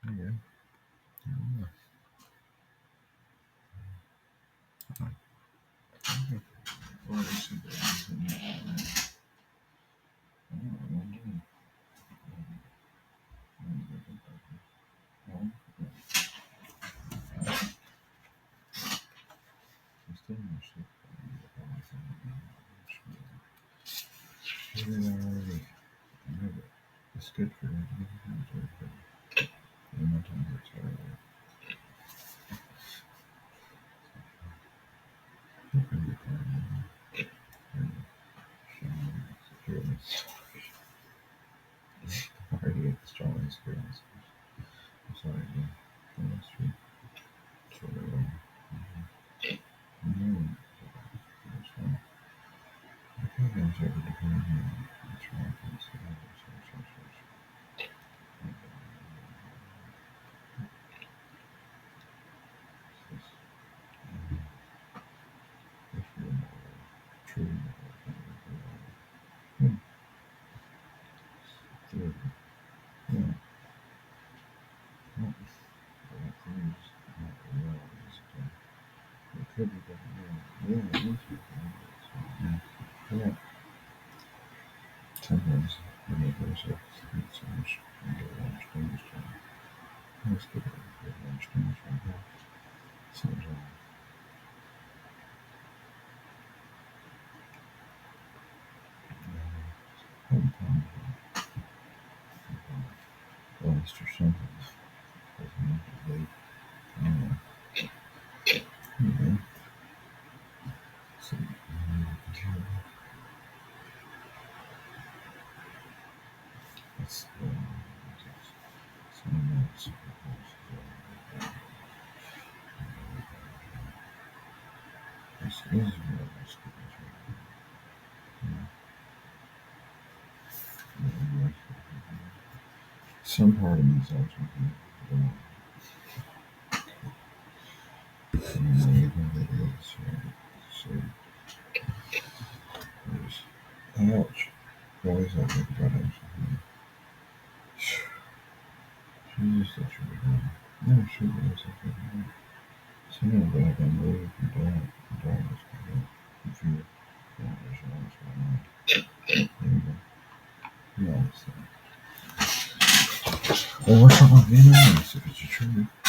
There you go. Yeah. Well, let's see what else in there. It's good for you. Already get the strong experience. I'm sorry, yeah. That's true. That's what I want. That's fine. I think I'm sure to come in here and try and see how if you're more true. Yeah. Well, it could be different. Yeah, it is different. Yeah. Sometimes when it goes up, it's so much and get lunch things done. Let's get lunch things from here. Sometimes. Sometimes. Last or something. Doesn't have to wait. Anyway. Yeah. So, that's some notes. This is what I was some part of me is actually going. So, ouch. Why is that big about it? Jesus, that should be done. No, should be. That's okay. Sometimes I have to move and dog is kind of confused. Yeah, there's always going on. There you go. Yeah, it's well, what's wrong with being honest if it's your truth?